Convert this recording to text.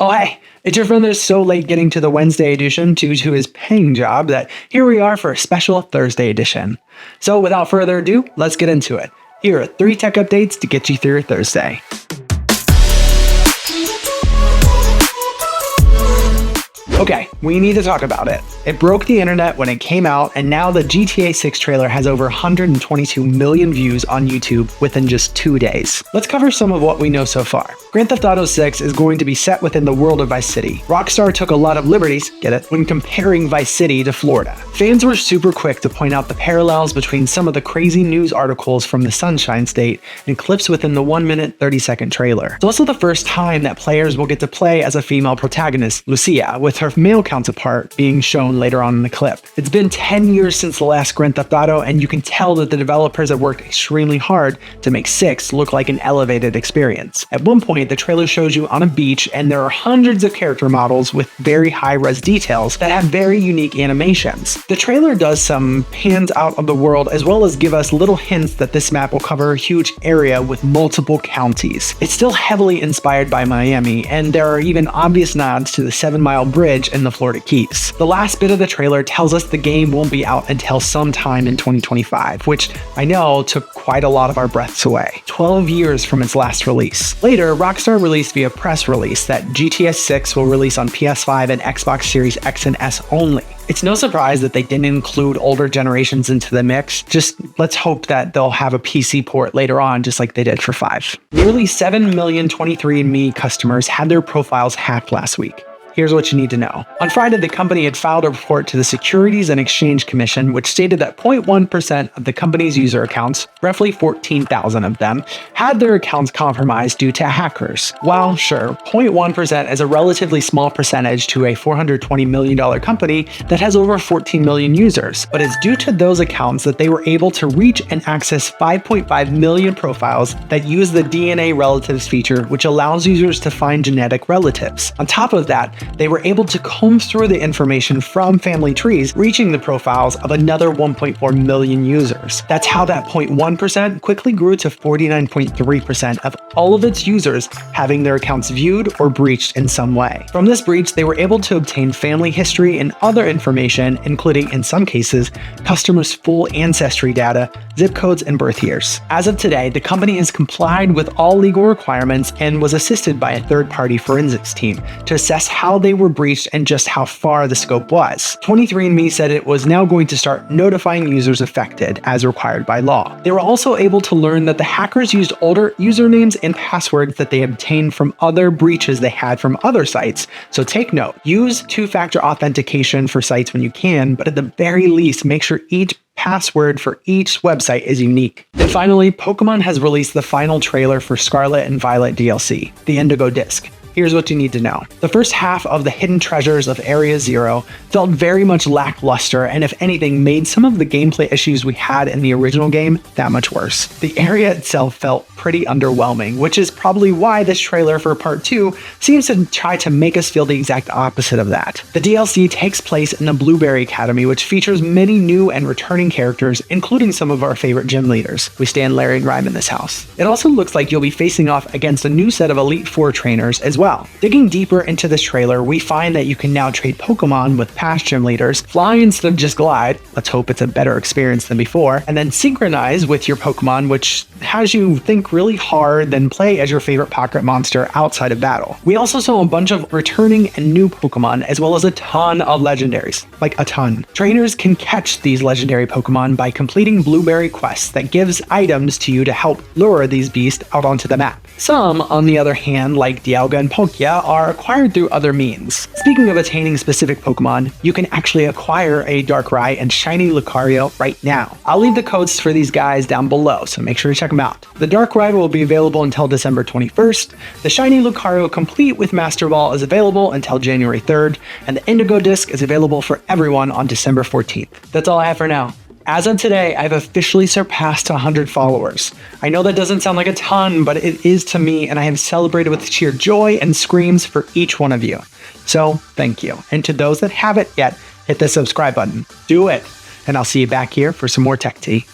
Oh hey, it's your friend that's so late getting to the Wednesday edition due to his paying job that here we are for a special Thursday edition. So without further ado, let's get into it. Here are 3 tech updates to get you through your Thursday. Okay, we need to talk about it. It broke the internet when it came out, and now the GTA 6 trailer has over 122 million views on YouTube within just 2 days. Let's cover some of what we know so far. Grand Theft Auto 6 is going to be set within the world of Vice City. Rockstar took a lot of liberties, get it, when comparing Vice City to Florida. Fans were super quick to point out the parallels between some of the crazy news articles from the Sunshine State and clips within the 1-minute 30-second trailer. It's also the first time that players will get to play as a female protagonist, Lucia, with her male counterpart being shown later on in the clip. It's been 10 years since the last Grand Theft Auto, and you can tell that the developers have worked extremely hard to make 6 look like an elevated experience. At one point, the trailer shows you on a beach, and there are hundreds of character models with very high-res details that have very unique animations. The trailer does some pans out of the world, as well as give us little hints that this map will cover a huge area with multiple counties. It's still heavily inspired by Miami, and there are even obvious nods to the 7-Mile Bridge in the Florida Keys. The last bit of the trailer tells us the game won't be out until sometime in 2025, which I know took quite a lot of our breaths away. 12 years from its last release. Later, Rockstar released via press release that GTA 6 will release on PS5 and Xbox Series X and S only. It's no surprise that they didn't include older generations into the mix. Just let's hope that they'll have a PC port later on, just like they did for 5. Nearly 7 million 23andMe customers had their profiles hacked last week. Here's what you need to know. On Friday, the company had filed a report to the Securities and Exchange Commission, which stated that 0.1% of the company's user accounts, roughly 14,000 of them, had their accounts compromised due to hackers. While, sure, 0.1% is a relatively small percentage to a $420 million company that has over 14 million users, but it's due to those accounts that they were able to reach and access 5.5 million profiles that use the DNA relatives feature, which allows users to find genetic relatives. On top of that, they were able to comb through the information from family trees, reaching the profiles of another 1.4 million users. That's how that 0.1% quickly grew to 49.3% of all of its users having their accounts viewed or breached in some way. From this breach, they were able to obtain family history and other information, including, in some cases, customers' full ancestry data, zip codes, and birth years. As of today, the company has complied with all legal requirements and was assisted by a third-party forensics team to assess how they were breached and just how far the scope was. 23andMe said it was now going to start notifying users affected as required by law. They were also able to learn that the hackers used older usernames and passwords that they obtained from other breaches they had from other sites. So take note, use 2-factor authentication for sites when you can, but at the very least, make sure each password for each website is unique. And finally, Pokemon has released the final trailer for Scarlet and Violet DLC, the Indigo Disc. Here's what you need to know. The first half of the hidden treasures of Area 0 felt very much lackluster, and if anything, made some of the gameplay issues we had in the original game that much worse. The area itself felt pretty underwhelming, which is probably why this trailer for Part 2 seems to try to make us feel the exact opposite of that. The DLC takes place in the Blueberry Academy, which features many new and returning characters, including some of our favorite gym leaders. We stand Larry and Rhyme in this house. It also looks like you'll be facing off against a new set of Elite Four trainers as well. Digging deeper into this trailer, we find that you can now trade Pokemon with past gym leaders, fly instead of just glide, let's hope it's a better experience than before, and then synchronize with your Pokemon, which has you think really hard, then play as your favorite pocket monster outside of battle. We also saw a bunch of returning and new Pokemon, as well as a ton of legendaries, like a ton. Trainers can catch these legendary Pokemon by completing Blueberry quests that gives items to you to help lure these beasts out onto the map. Some, on the other hand, like Dialga and Palkia, are acquired through other means. Speaking of attaining specific Pokemon, you can actually acquire a Darkrai and Shiny Lucario right now. I'll leave the codes for these guys down below, so make sure to check them out. The Darkrai will be available until December 21st, the Shiny Lucario complete with Master Ball is available until January 3rd, and the Indigo Disc is available for everyone on December 14th. That's all I have for now. As of today, I've officially surpassed 100 followers. I know that doesn't sound like a ton, but it is to me, and I have celebrated with sheer joy and screams for each one of you. So, thank you. And to those that haven't yet, hit the subscribe button. Do it. And I'll see you back here for some more tech tea.